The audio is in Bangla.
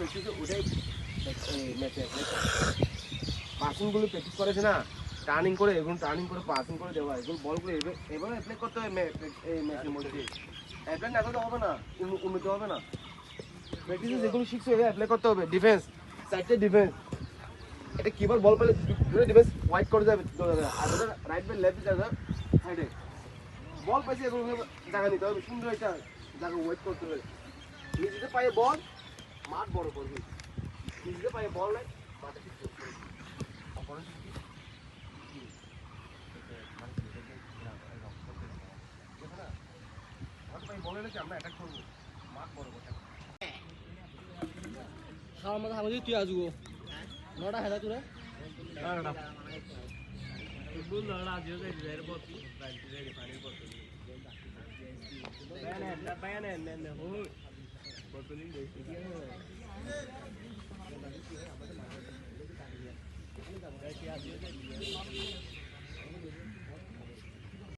প্র্যাকটিসে ওটাই ম্যাচে পাসিংগুলো প্র্যাকটিস করেছে না, টার্নিং করে এগুলো টার্নিং করে পাসিং করে দেওয়া, এগুলো বলগুলো এভাবে অ্যাপ্লাই করতে হবে এই ম্যাচের মধ্যে। অ্যাপ্লাই না করলে হবে না, উন্নতি হবে না। প্র্যাকটিসে যেগুলো শিখছে এগুলো অ্যাপ্লাই করতে হবে। ডিফেন্স, সাইডে ডিফেন্স, এটা কিবার বল পেলে ডিফেন্স ওয়াইড করে যাবে, আর রাইট বাই লেফট যাবে সাইডে বল পাইছে, এগুলো জায়গা নিতে হবে সুন্দর একটা জায়গা ওয়েট করতে হবে। নিজেতে পায়ে বল, মাঠ বড় করবি। নিজেতে পায়ে বল নাই, মাঠে ঠিক করতে হবে। বলে নাকি আমরা অ্যাটাক করবো, মাঠ বড় করতে হবে। খাওয়ার মতো আমাদের তুই আসবো নটা হেলা তোরা